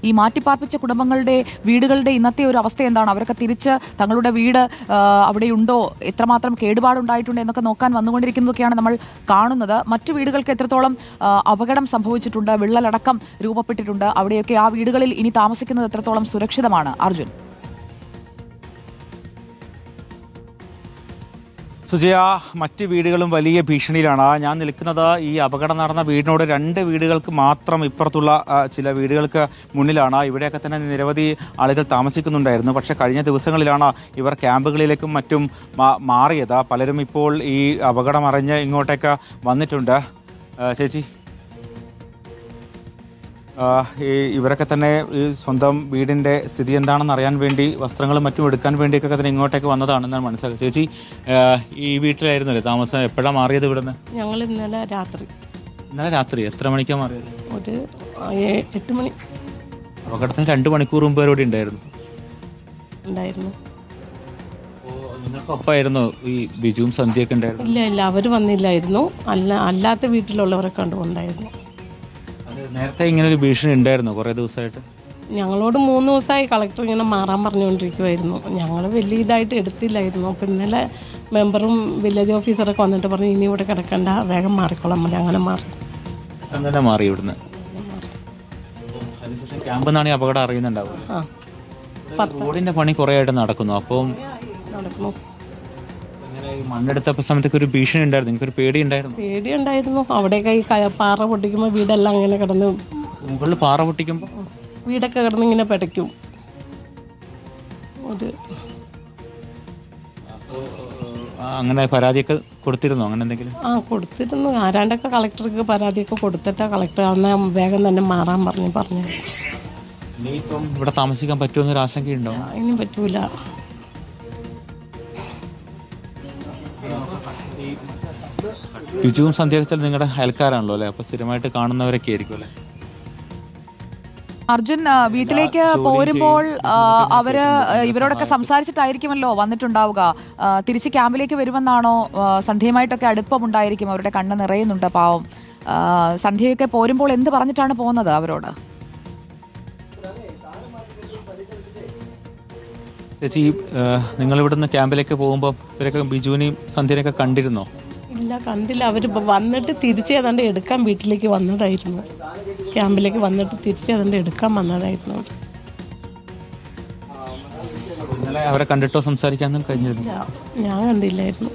ഈ മാറ്റിപ്പാർപ്പിച്ച കുടുംബങ്ങളുടെ വീടുകളുടെ ഇന്നത്തെ ഒരു അവസ്ഥ എന്താണ്? അവരൊക്കെ തിരിച്ച് തങ്ങളുടെ വീട് അവിടെയുണ്ടോ, എത്രമാത്രം കേടുപാടുണ്ടായിട്ടുണ്ട് എന്നൊക്കെ നോക്കാൻ വന്നുകൊണ്ടിരിക്കുന്നതൊക്കെയാണ് നമ്മൾ കാണുന്നത്. മറ്റു വീടുകൾക്ക് എത്രത്തോളം അപകടം സംഭവിച്ചിട്ടുണ്ട്, വിള്ളലടക്കം രൂപപ്പെട്ടിട്ടുണ്ട്, അവിടെയൊക്കെ ആ വീടുകളിൽ ഇനി താമസിക്കുന്നത് എത്രത്തോളം സുരക്ഷിതമാണ്? അർജുൻ. സുജയ, മറ്റ് വീടുകളും വലിയ ഭീഷണിയിലാണ്. ഞാൻ നിൽക്കുന്നത് ഈ അപകടം നടന്ന വീടിനോട് 2 വീടുകൾക്ക് മാത്രം ഇപ്പുറത്തുള്ള ചില വീടുകൾക്ക് മുന്നിലാണ്. ഇവിടെയൊക്കെ തന്നെ നിരവധി ആളുകൾ താമസിക്കുന്നുണ്ടായിരുന്നു. പക്ഷേ കഴിഞ്ഞ ദിവസങ്ങളിലാണ് ഇവർ ക്യാമ്പുകളിലേക്കും മറ്റും മാറിയത്. പലരും ഇപ്പോൾ ഈ അപകടം അറിഞ്ഞ് ഇങ്ങോട്ടേക്ക് വന്നിട്ടുണ്ട്. ചേച്ചി, ഇവരൊക്കെ തന്നെ ഈ സ്വന്തം വീടിൻ്റെ സ്ഥിതി എന്താണെന്ന് അറിയാൻ വേണ്ടി വസ്ത്രങ്ങളും മറ്റും എടുക്കാൻ വേണ്ടിയൊക്കെ തന്നെ ഇങ്ങോട്ടേക്ക് വന്നതാണെന്നാണ് മനസ്സിലാക്കുക. ചേച്ചി, ഈ വീട്ടിലായിരുന്നല്ലേ താമസം? എപ്പോഴാണ് മാറിയത് ഇവിടുന്ന്? ഞങ്ങൾ ഇന്നലെ രാത്രി. എത്ര മണിക്കാണ് മാറിയത്? ഒരു 8 മണി. അപകടത്തിന് 2 മണിക്കൂർ മുമ്പ് ഇവിടെ ഉണ്ടായിരുന്നു. നിങ്ങൾക്കൊപ്പമായിരുന്നു ഈ ബിജുവും സന്ധ്യയൊക്കെ ഉണ്ടായിരുന്നു? ഇല്ല, അവർ വന്നില്ലായിരുന്നു. അല്ലാത്ത വീട്ടിലുള്ളവരെ കണ്ടുകൊണ്ടായിരുന്നു. നേരത്തെ ഇങ്ങനെ ഒരു ഭീഷണി ഉണ്ടായിരുന്നു കുറേ ദിവസമായിട്ട്? ഞങ്ങളോട് 3 ദിവസമായി കളക്ടർ ഇങ്ങനെ മാറാൻ പറഞ്ഞുകൊണ്ടിരിക്കുമായിരുന്നു. ഞങ്ങൾ വലിയ ഇതായിട്ട് എടുത്തില്ലായിരുന്നു. അപ്പം ഇന്നലെ മെമ്പറും വില്ലേജ് ഓഫീസറൊക്കെ വന്നിട്ട് പറഞ്ഞു ഇനി ഇവിടെ കിടക്കണ്ട, വേഗം മാറിക്കോളാം. അങ്ങനെ മാറി ഇവിടുന്ന്. അതിനുശേഷം ക്യാമ്പിൽ നിന്നാണ് ഈ അപകടം അറിയുന്നുണ്ടാവും. റോഡിന്റെ പണി കുറേ ആയിട്ട് നടക്കുന്നു. അപ്പം നടക്കുന്നു. മണ്ണെടുത്ത സമയത്തൊക്കെ ഒരു ഭീഷണി ഉണ്ടായിരുന്നു, എനിക്കൊരു പേടിയുണ്ടായിരുന്നു. അവിടെയൊക്കെ ഈ പാറ പൊട്ടിക്കുമ്പോൾ വീടെല്ലാം അങ്ങനെ കിടന്ന്, മുകളിൽ പാറ പൊട്ടിക്കുമ്പോൾ വീടൊക്കെ കിടന്ന് ഇങ്ങനെ പിടയ്ക്കും. അങ്ങനെ പരാതിയൊക്കെ കൊടുത്തിരുന്നു? അങ്ങനെ എന്തെങ്കിലും? കൊടുത്തിരുന്നു. ആരാണ്ടൊക്കെ കളക്ടർക്ക് പരാതിയൊക്കെ കൊടുത്തിട്ടാ കളക്ടർ അന്ന് വേഗം തന്നെ മാറാൻ പറഞ്ഞു. ഇനിയിപ്പം ഇവിടെ താമസിക്കാൻ പറ്റുമെന്നൊരു ആശങ്കയുണ്ടോ? ഇനി പറ്റൂല. ബിജുവും സന്ധ്യ നിങ്ങളുടെ അയൽക്കാരാണല്ലോ അല്ലേ? അപ്പൊ സ്ഥിരമായിട്ട് കാണുന്നവരൊക്കെ ആയിരിക്കും അല്ലേ? അർജുൻ, വീട്ടിലേക്ക് പോരുമ്പോൾ അവര് ഇവരോടൊക്കെ സംസാരിച്ചിട്ടായിരിക്കുമല്ലോ വന്നിട്ടുണ്ടാവുക. തിരിച്ച് ക്യാമ്പിലേക്ക് വരുമെന്നാണോ? സന്ധ്യയുമായിട്ടൊക്കെ അടുപ്പമുണ്ടായിരിക്കും, അവരുടെ കണ്ണ് നിറയുന്നുണ്ട് പാവം. സന്ധ്യയൊക്കെ പോരുമ്പോൾ എന്ത് പറഞ്ഞിട്ടാണ് പോകുന്നത് അവരോട്? ചേച്ചി, നിങ്ങൾ ഇവിടുന്ന് ക്യാമ്പിലേക്ക് പോകുമ്പോൾ ഇവരൊക്കെ ബിജുവിനെയും സന്ധ്യനെയൊക്കെ കണ്ടിരുന്നോ? ഇല്ല, കണ്ടില്ല. അവർ വന്നിട്ട് തിരിച്ച് ഏതാണ്ട് എടുക്കാൻ വീട്ടിലേക്ക് വന്നതായിരുന്നു. ക്യാമ്പിലേക്ക് വന്നിട്ട് തിരിച്ച് ഏതാണ്ട് എടുക്കാൻ വന്നതായിരുന്നു. അവരെ കണ്ടിട്ടോ സംസാരിക്കാനും കഴിഞ്ഞിരുന്നു? ഞാൻ കണ്ടില്ലായിരുന്നു.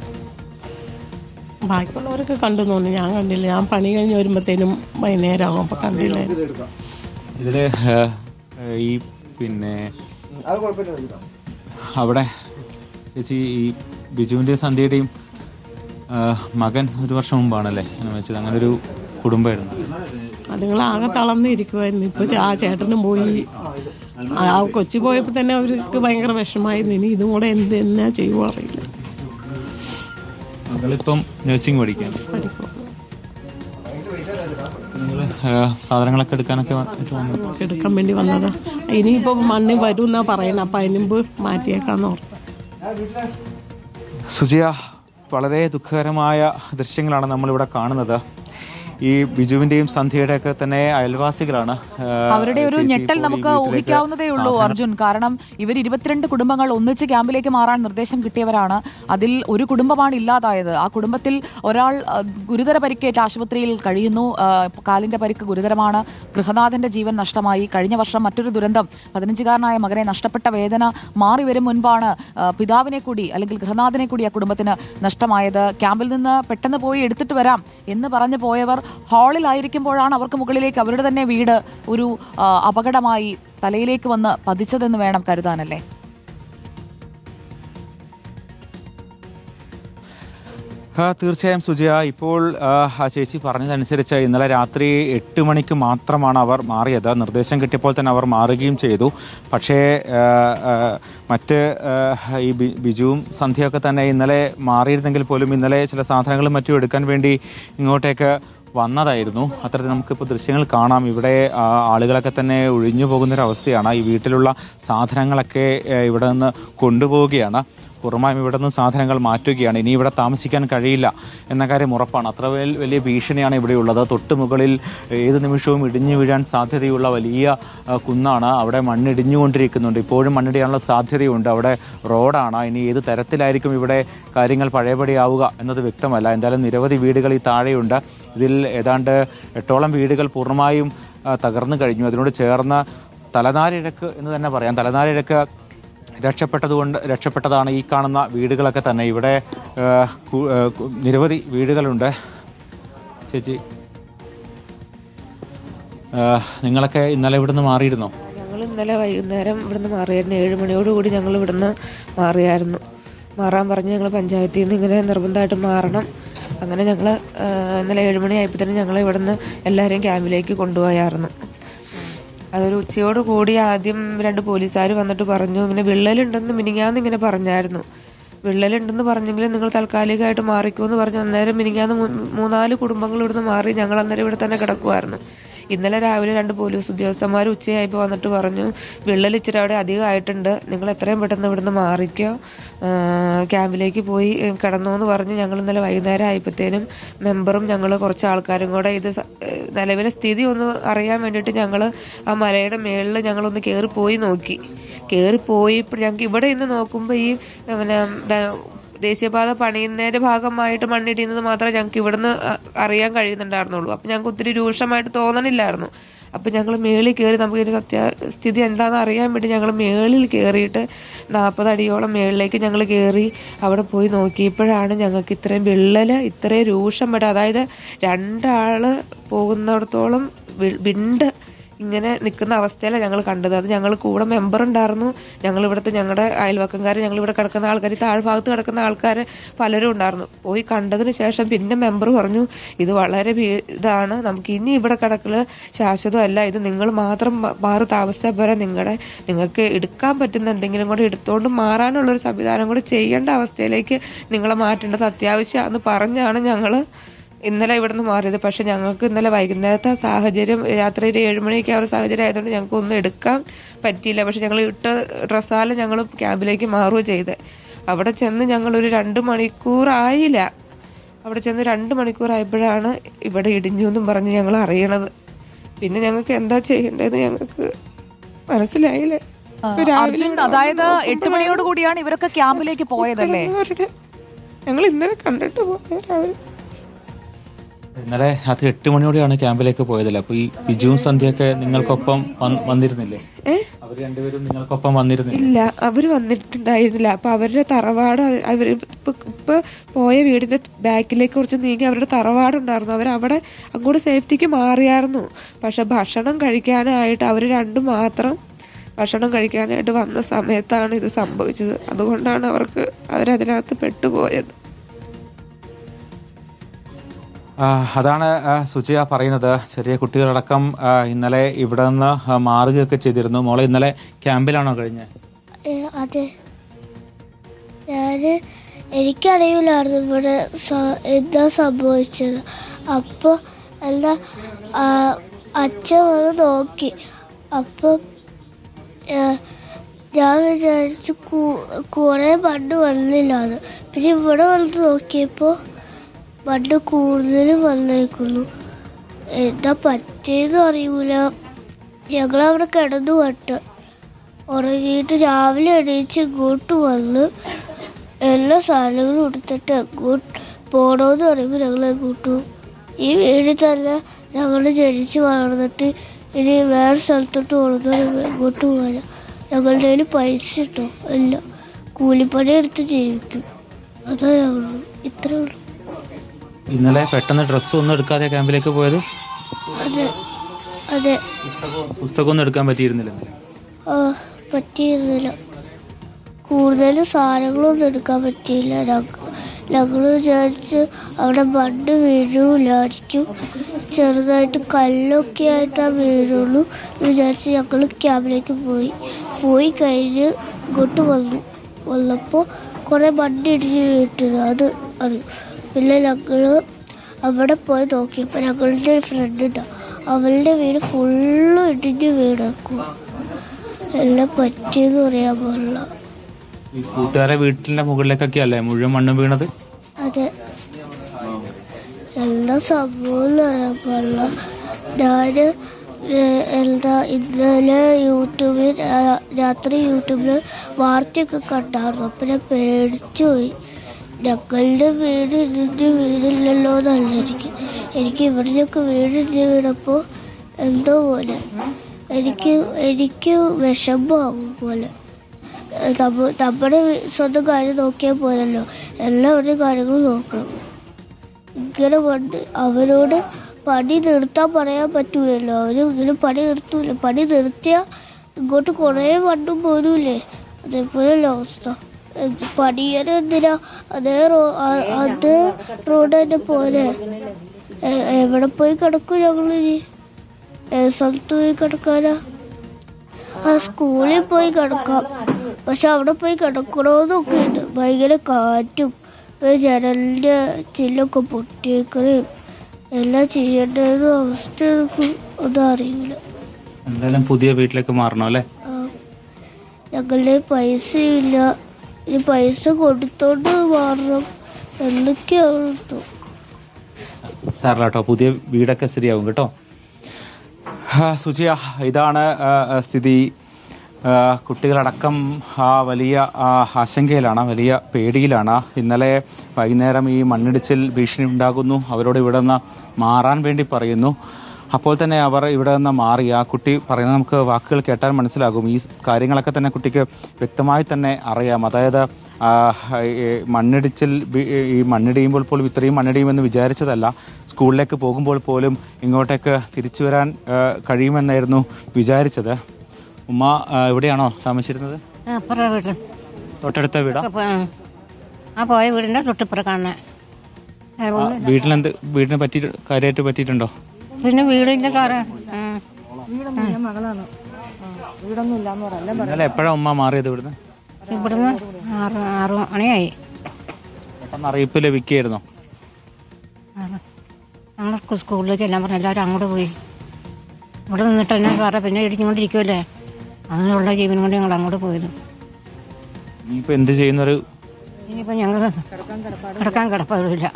ബാക്കിയുള്ളവരൊക്കെ കണ്ടു തോന്നുന്നു, ഞാൻ കണ്ടില്ല. ഞാൻ പണി കഴിഞ്ഞ് വരുമ്പോഴത്തേനും വൈകുന്നേരം ആകും, അപ്പോൾ കണ്ടില്ലായിരുന്നു. ഇതില് ഈ പിന്നെ അവിടെ ചേച്ചി ഈ ബിജുവിൻ്റെയും സന്ധ്യയുടെയും മകൻ 1 വർഷം മുമ്പാണല്ലേ അങ്ങനെ വെച്ചത്? അങ്ങനെ ഒരു കുടുംബമായിരുന്നു. അതുങ്ങളാകെ തളർന്നിരിക്കുമായിരുന്നു. ഇപ്പോൾ ആ ചേട്ടനും പോയി, ആ കൊച്ചു പോയപ്പോൾ തന്നെ അവർക്ക് ഭയങ്കര വിഷമായിരുന്നു. ഇനി ഇതും കൂടെ എന്നാ ചെയ്യുമോ അറിയില്ല. മകളിപ്പം നഴ്സിംഗ് പഠിക്കും. സാധനങ്ങളൊക്കെ എടുക്കാൻ വേണ്ടി വന്നതാ. ഇനിയിപ്പോൾ മണ്ണ് വരും എന്നാ പറയുന്നത്. അപ്പം അതിനുമ്പ് മാറ്റിയേക്കാന്ന് ഓർത്തു. സുജിയ, വളരെ ദുഃഖകരമായ ദൃശ്യങ്ങളാണ് നമ്മളിവിടെ കാണുന്നത്. ഈ ബിജുവിന്റെയും സന്ധ്യയുടെ ഒക്കെ തന്നെ അയൽവാസികളാണ്. അവരുടെ ഒരു ഞെട്ടൽ നമുക്ക് ഊഹിക്കാവുന്നതേ ഉള്ളൂ അർജുൻ. കാരണം ഇവർ 22 കുടുംബങ്ങൾ ഒന്നിച്ച് ക്യാമ്പിലേക്ക് മാറാൻ നിർദ്ദേശം കിട്ടിയവരാണ്. അതിൽ ഒരു കുടുംബമാണ് ഇല്ലാതായത്. ആ കുടുംബത്തിൽ ഒരാൾ ഗുരുതര പരിക്കേറ്റ് ആശുപത്രിയിൽ കഴിയുന്നു. കാലിന്റെ പരിക്ക് ഗുരുതരമാണ്. ഗൃഹനാഥന്റെ ജീവൻ നഷ്ടമായി. കഴിഞ്ഞ വർഷം മറ്റൊരു ദുരന്തം, 15-കാരനായ മകനെ നഷ്ടപ്പെട്ട വേദന മാറി വരും മുൻപാണ് പിതാവിനെ കൂടി അല്ലെങ്കിൽ ഗൃഹനാഥനെ കൂടി ആ കുടുംബത്തിന് നഷ്ടമായത്. ക്യാമ്പിൽ നിന്ന് പെട്ടെന്ന് പോയി എടുത്തിട്ട് വരാം എന്ന് പറഞ്ഞു പോയവർ ഹാളിലായിരിക്കുമ്പോഴാണ് അവർക്ക് മുകളിലേക്ക് അവരുടെ തന്നെ വീട് ഒരു അപകടമായി തലയിലേക്ക് വന്ന് പതിച്ചതെന്ന് വേണം കരുതാനല്ലേ? തീർച്ചയായും സുജയ, ഇപ്പോൾ ആ ചേച്ചി പറഞ്ഞതനുസരിച്ച് ഇന്നലെ രാത്രി 8 മണിക്ക് മാത്രമാണ് അവർ മാറിയത്. നിർദ്ദേശം കിട്ടിയപ്പോൾ തന്നെ അവർ മാറുകയും ചെയ്തു. പക്ഷേ മറ്റ് ഈ ബിജുവും സന്ധ്യയൊക്കെ തന്നെ ഇന്നലെ മാറിയിരുന്നെങ്കിൽ പോലും ഇന്നലെ ചില സാധനങ്ങളും മറ്റും എടുക്കാൻ വേണ്ടി ഇങ്ങോട്ടേക്ക് വന്നതായിരുന്നു. അത്തരത്തിൽ നമുക്കിപ്പോൾ ദൃശ്യങ്ങൾ കാണാം. ഇവിടെ ആളുകളൊക്കെ തന്നെ ഒഴിഞ്ഞു പോകുന്നൊരവസ്ഥയാണ്. ഈ വീട്ടിലുള്ള സാധനങ്ങളൊക്കെ ഇവിടെ നിന്ന് കൊണ്ടുപോവുകയാണ്. പൂർണ്ണമായും ഇവിടെ നിന്ന് സാധനങ്ങൾ മാറ്റുകയാണ്. ഇനി ഇവിടെ താമസിക്കാൻ കഴിയില്ല എന്ന കാര്യം ഉറപ്പാണ്. അത്ര വലിയ ഭീഷണിയാണ് ഇവിടെയുള്ളത്. തൊട്ട് മുകളിൽ ഏത് നിമിഷവും ഇടിഞ്ഞു വീഴാൻ സാധ്യതയുള്ള വലിയ കുന്നാണ്. അവിടെ മണ്ണിടിഞ്ഞുകൊണ്ടിരിക്കുന്നുണ്ട്. ഇപ്പോഴും മണ്ണിടിയാനുള്ള സാധ്യതയുണ്ട്. അവിടെ റോഡാണ്. ഇനി ഏത് തരത്തിലായിരിക്കും ഇവിടെ കാര്യങ്ങൾ പഴയപടിയാവുക എന്നത് വ്യക്തമല്ല. എന്തായാലും നിരവധി വീടുകൾ ഈ താഴെയുണ്ട്. ഇതിൽ ഏതാണ്ട് 8ഓളം വീടുകൾ പൂർണ്ണമായും തകർന്നു കഴിഞ്ഞു. അതിനോട് ചേർന്ന് തലനാരിഴക്ക് എന്ന് തന്നെ പറയാം. തലനാരിഴക്ക് രക്ഷപ്പെട്ടതാണ് ഈ കാണുന്ന വീടുകളൊക്കെ തന്നെ. ഇവിടെ നിരവധി വീടുകളുണ്ട്. ചേച്ചി, നിങ്ങളൊക്കെ ഇന്നലെ ഇവിടുന്ന് മാറിയിരുന്നോ? ഞങ്ങൾ ഇന്നലെ വൈകുന്നേരം ഇവിടുന്ന് മാറിയായിരുന്നു. 7 മണിയോടുകൂടി ഞങ്ങൾ ഇവിടുന്ന് മാറിയായിരുന്നു. മാറാൻ പറഞ്ഞ് ഞങ്ങൾ പഞ്ചായത്തിൽ നിന്ന് ഇങ്ങനെ നിർബന്ധമായിട്ട് മാറണം. അങ്ങനെ ഞങ്ങൾ ഇന്നലെ 7 മണിയായപ്പോഴത്തേനും ഞങ്ങൾ ഇവിടുന്ന് എല്ലാവരെയും ക്യാമ്പിലേക്ക് കൊണ്ടുപോയായിരുന്നു. അതൊരു ഉച്ചയോട് കൂടി ആദ്യം 2 പോലീസുകാർ വന്നിട്ട് പറഞ്ഞു, ഇങ്ങനെ വിള്ളലുണ്ടെന്ന് മിനിങ്ങാന്ന് ഇങ്ങനെ പറഞ്ഞായിരുന്നു. വിള്ളലുണ്ടെന്ന് പറഞ്ഞെങ്കിലും നിങ്ങൾ താൽക്കാലികമായിട്ട് മാറിക്കുമെന്ന് പറഞ്ഞു. അന്നേരം മിനിങ്ങാന്ന് 3-4 കുടുംബങ്ങൾ ഇവിടുന്ന് മാറി. ഞങ്ങൾ അന്നേരം ഇവിടെ തന്നെ കിടക്കുമായിരുന്നു. ഇന്നലെ രാവിലെ 2 പോലീസ് ഉദ്യോഗസ്ഥന്മാർ ഉച്ചയായപ്പോൾ വന്നിട്ട് പറഞ്ഞു, വിള്ളൽ ഇച്ചിരി അവിടെ അധികമായിട്ടുണ്ട്, നിങ്ങൾ എത്രയും പെട്ടെന്ന് ഇവിടുന്ന് മാറിക്കോ, ക്യാമ്പിലേക്ക് പോയി കിടന്നോ എന്ന് പറഞ്ഞ് ഞങ്ങൾ ഇന്നലെ വൈകുന്നേരം ആയപ്പോഴത്തേനും മെമ്പറും ഞങ്ങൾ കുറച്ച് ആൾക്കാരും കൂടെ ഇത് നിലവിലെ സ്ഥിതി ഒന്ന് അറിയാൻ വേണ്ടിയിട്ട് ഞങ്ങൾ ആ മലയുടെ മേളിൽ ഞങ്ങളൊന്ന് കയറിപ്പോയി നോക്കി. കയറിപ്പോയപ്പോൾ ഞങ്ങൾക്ക് ഇവിടെ ഇന്ന് നോക്കുമ്പോൾ ഈ പിന്നെ ദേശീയപാത പണിയുന്നതിന്റെ ഭാഗമായിട്ട് മണ്ണിടിയുന്നത് മാത്രമേ ഞങ്ങൾക്ക് ഇവിടുന്ന് അറിയാൻ കഴിയുന്നുണ്ടായിരുന്നുള്ളൂ. അപ്പം ഞങ്ങൾക്ക് ഒത്തിരി രൂക്ഷമായിട്ട് തോന്നണില്ലായിരുന്നു. അപ്പം ഞങ്ങൾ മേളിൽ കയറി നമുക്ക് ഇതിൻ്റെ സത്യസ്ഥിതി എന്താണെന്ന് അറിയാൻ വേണ്ടി ഞങ്ങൾ മേളിൽ കയറിയിട്ട് 40 അടിയോളം മേളിലേക്ക് ഞങ്ങൾ കയറി അവിടെ പോയി നോക്കിയപ്പോഴാണ് ഞങ്ങൾക്ക് ഇത്രയും വിള്ളൽ ഇത്രയും രൂക്ഷമായിട്ട്, അതായത് 2 ആൾ പോകുന്നിടത്തോളം വിണ്ട് ഇങ്ങനെ നിൽക്കുന്ന അവസ്ഥയിലാണ് ഞങ്ങൾ കണ്ടത്. അത് ഞങ്ങൾ കൂടെ മെമ്പർ ഉണ്ടായിരുന്നു, ഞങ്ങൾ ഇവിടുത്തെ ഞങ്ങളുടെ അയൽവക്കംകാർ, ഞങ്ങൾ ഇവിടെ കിടക്കുന്ന ആൾക്കാർ, താഴ്ഭാഗത്ത് കിടക്കുന്ന ആൾക്കാർ പലരും ഉണ്ടായിരുന്നു. പോയി കണ്ടതിന് ശേഷം പിന്നെ മെമ്പർ പറഞ്ഞു, ഇത് വളരെ ഇതാണ്, നമുക്ക് ഇനി ഇവിടെ കിടക്കൽ ശാശ്വതമല്ല, ഇത് നിങ്ങൾ മാത്രം മാറി താമസിച്ചാൽ പോരാ, നിങ്ങൾക്ക് എടുക്കാൻ പറ്റുന്ന എന്തെങ്കിലും കൂടെ എടുത്തുകൊണ്ട് മാറാനുള്ളൊരു സംവിധാനം കൂടി ചെയ്യേണ്ട അവസ്ഥയിലേക്ക് നിങ്ങളെ മാറ്റേണ്ടത് അത്യാവശ്യമാണെന്ന് പറഞ്ഞാണ് ഞങ്ങൾ ഇന്നലെ ഇവിടുന്ന് മാറിയത്. പക്ഷെ ഞങ്ങൾക്ക് ഇന്നലെ വൈകുന്നേരത്തെ സാഹചര്യം, രാത്രി 7 മണിയൊക്കെ ആ ഒരു സാഹചര്യം ആയതുകൊണ്ട് ഞങ്ങൾക്ക് ഒന്നും എടുക്കാൻ പറ്റിയില്ല. പക്ഷെ ഞങ്ങൾ ഇട്ട ഡ്രസ്സാലും ഞങ്ങൾ ക്യാമ്പിലേക്ക് മാറുകയും ചെയ്ത്. അവിടെ ചെന്ന് ഞങ്ങളൊരു 2 മണിക്കൂറായില്ല. അവിടെ ചെന്ന് 2 മണിക്കൂറായപ്പോഴാണ് ഇവിടെ ഇടിഞ്ഞു എന്നും പറഞ്ഞ് ഞങ്ങൾ അറിയണത്. പിന്നെ ഞങ്ങൾക്ക് എന്താ ചെയ്യേണ്ടതെന്ന് ഞങ്ങൾക്ക് മനസ്സിലായില്ല. അർജുൻ, അതായത് 8 മണിയോട് കൂടിയാണ് ഇവരൊക്കെ ക്യാമ്പിലേക്ക് പോയതല്ലേ? ഞങ്ങൾ ഇന്നലെ കണ്ടിട്ട് പോയ ഇന്നലെ അത് 8 മണിയോടെയാണ് ക്യാമ്പിലേക്ക് പോയതല്ലേ? അപ്പൊ ഈ ബിജുവും സന്ധ്യയൊക്കെ നിങ്ങൾക്കൊപ്പം വന്നിരുന്നില്ലേ? അവർ രണ്ടുപേരും നിങ്ങൾക്കൊപ്പം വന്നിരുന്നില്ല? ഇല്ല, അവര് വന്നിട്ടുണ്ടായിരുന്നില്ല. അപ്പൊ അവരുടെ തറവാട്, അവര് ഇപ്പൊ പോയ വീടിന്റെ ബാക്കിലേക്ക് കുറച്ച് നീങ്ങി അവരുടെ തറവാടുണ്ടായിരുന്നു. അവരവിടെ അങ്ങോട്ട് സേഫ്റ്റിക്ക് മാറിയായിരുന്നു. പക്ഷെ ഭക്ഷണം കഴിക്കാനായിട്ട് അവർ 2 മാത്രം ഭക്ഷണം കഴിക്കാനായിട്ട് വന്ന സമയത്താണ് ഇത് സംഭവിച്ചത്. അതുകൊണ്ടാണ് അവരതിനകത്ത് പെട്ടുപോയത്. അതാണ് സുജയ പറയുന്നത്. ചെറിയ കുട്ടികളടക്കം ഇന്നലെ ഇവിടെ നിന്ന് മാറുകയൊക്കെ ചെയ്തിരുന്നു. മോളെ, ഇന്നലെ ക്യാമ്പിലാണോ കഴിഞ്ഞത്? അതെ, എനിക്കറിയില്ലായിരുന്നു ഇവിടെ എന്താ സംഭവിച്ചത്. അപ്പോൾ എന്താ അച്ഛൻ വന്ന് നോക്കി. അപ്പം ഞാൻ വിചാരിച്ചു കുറേ മണ്ണ് വന്നില്ലാന്ന്. പിന്നെ ഇവിടെ വന്ന് നോക്കിയപ്പോൾ മണ്ണ് കൂടുതൽ വന്നേക്കുന്നു. എന്താ പറ്റിയെന്ന് അറിയൂല. ഞങ്ങളവിടെ കിടന്നു വട്ട് ഉറങ്ങിയിട്ട് രാവിലെ എണീച്ച് ഇങ്ങോട്ട് വന്ന് എല്ലാ സാധനങ്ങളും എടുത്തിട്ട് എങ്ങോട്ട് പോകണമെന്ന് പറയുമ്പോൾ ഞങ്ങൾ എങ്ങോട്ട് പോകും. ഈ വീട്ടിൽ തന്നെ ഞങ്ങൾ ജനിച്ച് വളർന്നിട്ട് ഇനി വേറെ സ്ഥലത്തോട്ട് പോകണമെന്ന് എങ്ങോട്ട് പോകാനാ? ഞങ്ങളുടെ കയ്യിൽ പൈസ കിട്ടോ ഇല്ല, കൂലിപ്പണി എടുത്ത് ജീവിക്കും. അതാ ഞങ്ങൾ ഇത്രേ ഉള്ളൂ. ഇന്നലെ പെട്ടെന്ന് ഡ്രസ്സ് ഒന്നും എടുക്കാതെ ക്യാമ്പിലേക്ക് പോയത്? അതെ അതെ. പുസ്തകമൊന്നും എടുക്കാൻ പറ്റിയിരുന്നില്ല? പറ്റിയിരുന്നില്ല. കൂടുതൽ സാധനങ്ങളൊന്നും എടുക്കാൻ പറ്റിയില്ല. ഞങ്ങൾ വിചാരിച്ച് അവിടെ മണ്ണ് വീഴൂലായിരിക്കും, ചെറുതായിട്ട് കല്ലൊക്കെ ആയിട്ടാണ് വീഴുള്ളൂ വിചാരിച്ച് ഞങ്ങൾ ക്യാമ്പിലേക്ക് പോയി കഴിഞ്ഞ് ഇങ്ങോട്ട് വന്നപ്പോൾ കുറേ മണ്ണ് ഇടിഞ്ഞ് വീട്ടില്ല, അത് അറിയും. പിന്നെ ഞങ്ങൾ അവിടെ പോയി നോക്കിയപ്പോൾ ഞങ്ങളുടെ ഒരു ഫ്രണ്ട് ഉണ്ടാവും, അവളുടെ വീട് ഫുള്ള് ഇടിഞ്ഞ് വീണേക്കും. എല്ലാം പറ്റിയെന്ന് പറയാൻ പാടില്ല. ഈ കൂട്ടുകാരെ വീട്ടിന്റെ മുകളിലേക്കൊക്കെ അല്ലേ മുഴുവൻ മണ്ണും വീണത്? അതെ, എന്താ സംഭവം എന്ന് പറയാൻ പാടില്ല. ഞാന് ഇന്നലെ രാത്രി യൂട്യൂബിൽ വാർത്തയൊക്കെ കണ്ടായിരുന്നു. അപ്പം ഞാൻ പേടിച്ചു പോയി. ഞങ്ങളുടെ വീട് ഇതിൻ്റെ വീടില്ലല്ലോ എന്നല്ല എനിക്ക് ഇവിടെയൊക്കെ വീടപ്പോൾ എന്തോ പോലെ എനിക്ക് വിഷമമാകും പോലെ. നമ്മുടെ സ്വന്തം കാര്യം നോക്കിയാൽ പോലല്ലോ, എല്ലാവരുടെയും കാര്യങ്ങളും നോക്കണം. ഇങ്ങനെ അവരോട് പണി നിർത്താൻ പറയാൻ പറ്റൂലല്ലോ. അവര് ഇങ്ങനെ പണി നിർത്തൂല. പണി നിർത്തിയാൽ ഇങ്ങോട്ട് കുറേ മണ്ണും പോരൂലേ. അതേപോലെയല്ല അവസ്ഥ. പണിയാനും എന്തിനാ അതേ റോഡ് തന്നെ പോലെ. എവിടെ പോയി കിടക്കും ഞങ്ങളിനി? സ്ഥലത്ത് പോയി കിടക്കാനാ? സ്കൂളിൽ പോയി കിടക്കാം, പക്ഷെ അവിടെ പോയി കിടക്കണമെന്നൊക്കെ ഉണ്ട്. ഭയങ്കര കാറ്റും ജനലിൻ്റെ ചില്ലൊക്കെ പൊട്ടിയേക്കുകയും എല്ലാം ചെയ്യേണ്ടത് അവസ്ഥ ഒന്നും അറിയില്ല. എന്തായാലും പുതിയ വീട്ടിലേക്ക് മാറണം അല്ലേ? ഞങ്ങളുടെ പൈസയില്ല, ഇനി പൈസ കൊടുത്തോണ്ട് മാറണം എന്തൊക്കെയാണ്. സാറിലാട്ടോ, പുതിയ വീടൊക്കെ ശരിയാവും കേട്ടോ. സുജിയ, ഇതാണ് സ്ഥിതി. കുട്ടികളടക്കം വലിയ ആശങ്കയിലാണ്, വലിയ പേടിയിലാണ്. ഇന്നലെ വൈകുന്നേരം ഈ മണ്ണിടിച്ചിൽ ഭീഷണി ഉണ്ടാകുന്നു, അവരോട് ഇവിടെ നിന്ന് മാറാൻ വേണ്ടി പറയുന്നു. അപ്പോൾ തന്നെ അവർ ഇവിടെ നിന്ന് മാറി. ആ കുട്ടി പറയുന്നത് നമുക്ക് വാക്കുകൾ കേട്ടാൽ മനസ്സിലാകും. ഈ കാര്യങ്ങളൊക്കെ തന്നെ കുട്ടിക്ക് വ്യക്തമായി തന്നെ അറിയാം. അതായത് മണ്ണിടിച്ചിൽ, ഈ മണ്ണിടിയുമ്പോൾ പോലും ഇത്രയും മണ്ണിടിയുമെന്ന് വിചാരിച്ചതല്ല. സ്കൂളിലേക്ക് പോകുമ്പോൾ പോലും ഇങ്ങോട്ടേക്ക് തിരിച്ചു വരാൻ കഴിയുമെന്നായിരുന്നു വിചാരിച്ചത്. ഉമ്മ എവിടെയാണോ താമസിച്ചിരുന്നത്? തൊട്ടടുത്ത വീടാ? പോയ വീടിന്റെ തൊട്ടിപ്പുറം കാണുന്നത്. വീടിനെ പറ്റി കാര്യമായിട്ട് പറ്റിയിട്ടുണ്ടോ? പിന്നെ വീടിന്റെ സാറേ ഇന്നലെ എപ്പോഴാണ് ഉമ്മ മാറിയത് ഇവിടുന്ന്? ഇവിടുന്ന് 6 മണിയായി. അറിയിപ്പ് ലഭിക്കുകയായിരുന്നോ? ഞങ്ങൾ സ്കൂളിലേക്ക് എല്ലാം പറഞ്ഞ എല്ലാവരും അങ്ങോട്ട് പോയി. ഇവിടെ നിന്നിട്ട് തന്നെ സാറേ പിന്നെ ഇടിച്ചുകൊണ്ടിരിക്കുമല്ലേ, അങ്ങനെയുള്ള ജീവനും കൊണ്ട് ഞങ്ങൾ അങ്ങോട്ട് പോയത്. ഇനിയിപ്പോൾ എന്ത് ചെയ്യുന്നൊരു? ഇനിയിപ്പോൾ ഞങ്ങൾക്ക് കിടക്കാൻ കിടപ്പില്ല,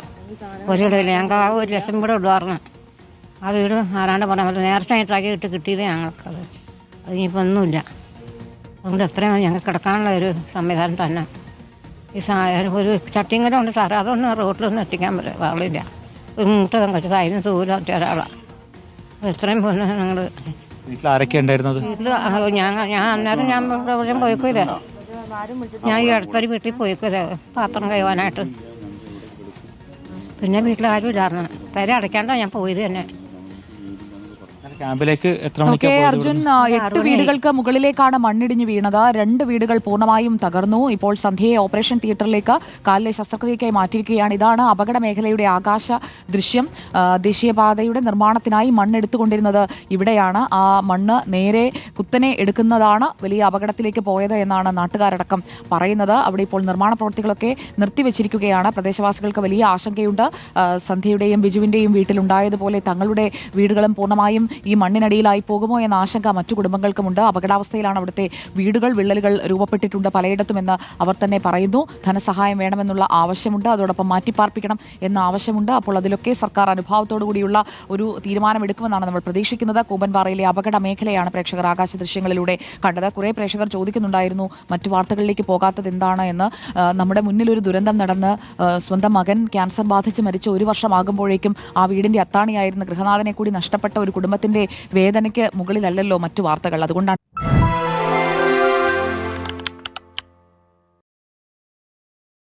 ഒരിടമില്ല. ഞങ്ങൾക്ക് ആ ഒരു ലക്ഷം ഇവിടെ ഇടുമായിരുന്നു. ആ വീട് ആരാണ്ട് പറയാൻ പറ്റില്ല, നേരത്തെ ആയിട്ടാക്കി ഇട്ട് കിട്ടിയത് ഞങ്ങൾക്കത്. അതിനിപ്പോൾ ഒന്നുമില്ല. അതുകൊണ്ട് എത്രയും ഞങ്ങൾക്ക് കിടക്കാനുള്ള ഒരു സംവിധാനം തന്നെ. ഈ ഒരു ചട്ടിങ്ങലും ഉണ്ട് സാറേ, അതൊന്നും റോട്ടിലൊന്നും എത്തിക്കാൻ പാടില്ല. ഒരു മുട്ടതും കഴിച്ചത് അതിന് സൂര്യ ഒരാളാണ്. എത്രയും പോലെ ഞങ്ങൾ വീട്ടിൽ ആരൊക്കെ ഉണ്ടായിരുന്നത്? വീട്ടിൽ ഞാൻ അന്നേരം ഞാൻ എവിടെയും പോയിക്കില്ല. ഞാൻ ഈ അടുത്തൊരു വീട്ടിൽ പോയിക്കില്ല പാത്രം കഴുകാനായിട്ട്. പിന്നെ വീട്ടിൽ ആരും ഇല്ലായിരുന്നു. പേരെ അടയ്ക്കാണ്ടാണ് ഞാൻ പോയത് തന്നെ. ക്യാമ്പിലേക്ക് അർജുൻ, 8 വീടുകൾക്ക് മുകളിലേക്കാണ് മണ്ണിടിഞ്ഞ് വീണത്. 2 വീടുകൾ പൂർണ്ണമായും തകർന്നു. ഇപ്പോൾ സന്ധ്യയെ ഓപ്പറേഷൻ തിയേറ്ററിലേക്ക് കാലിലെ ശസ്ത്രക്രിയയ്ക്കായി മാറ്റിയിരിക്കുകയാണ്. ഇതാണ് അപകട മേഖലയുടെ ആകാശ ദൃശ്യം. ദേശീയപാതയുടെ നിർമ്മാണത്തിനായി മണ്ണെടുത്തുകൊണ്ടിരുന്നത് ഇവിടെയാണ്. ആ മണ്ണ് നേരെ കുത്തനെ എടുക്കുന്നതാണ് വലിയ അപകടത്തിലേക്ക് പോയത് എന്നാണ് നാട്ടുകാരടക്കം പറയുന്നത്. അവിടെ ഇപ്പോൾ നിർമ്മാണ പ്രവൃത്തികളൊക്കെ നിർത്തിവെച്ചിരിക്കുകയാണ്. പ്രദേശവാസികൾക്ക് വലിയ ആശങ്കയുണ്ട്. സന്ധ്യയുടെയും ബിജുവിന്റെയും വീട്ടിലുണ്ടായതുപോലെ തങ്ങളുടെ വീടുകളും പൂർണ്ണമായും ഈ മണ്ണിനടിയിലായി പോകുമോ എന്ന ആശങ്ക മറ്റു കുടുംബങ്ങൾക്കുമുണ്ട്. അപകടാവസ്ഥയിലാണ് അവിടുത്തെ വീടുകൾ. വിള്ളലുകൾ രൂപപ്പെട്ടിട്ടുണ്ട് പലയിടത്തുമെന്ന് അവർ തന്നെ പറയുന്നു. ധനസഹായം വേണമെന്നുള്ള ആവശ്യമുണ്ട്, അതോടൊപ്പം മാറ്റിപ്പാർപ്പിക്കണം എന്ന ആവശ്യമുണ്ട്. അപ്പോൾ അതിലൊക്കെ സർക്കാർ അനുഭാവത്തോടുകൂടിയുള്ള ഒരു തീരുമാനമെടുക്കുമെന്നാണ് നമ്മൾ പ്രതീക്ഷിക്കുന്നത്. കൂമ്പൻപാറയിലെ അപകട മേഖലയാണ് പ്രേക്ഷകർ ആകാശ ദൃശ്യങ്ങളിലൂടെ കണ്ടത്. കുറേ പ്രേക്ഷകർ ചോദിക്കുന്നുണ്ടായിരുന്നു മറ്റു വാർത്തകളിലേക്ക് പോകാത്തത് എന്താണ് എന്ന്. നമ്മുടെ മുന്നിൽ ഒരു ദുരന്തം നടന്ന് സ്വന്തം മകൻ ക്യാൻസർ ബാധിച്ച് മരിച്ച 1 വർഷമാകുമ്പോഴേക്കും ആ വീടിന്റെ അത്താണിയായിരുന്ന ഗൃഹനാഥനെ കൂടി നഷ്ടപ്പെട്ട ഒരു കുടുംബത്തിന്റെ വേദനയ്ക്ക് മുകളിലല്ലല്ലോ മറ്റു വാർത്തകൾ. അതുകൊണ്ടാണ്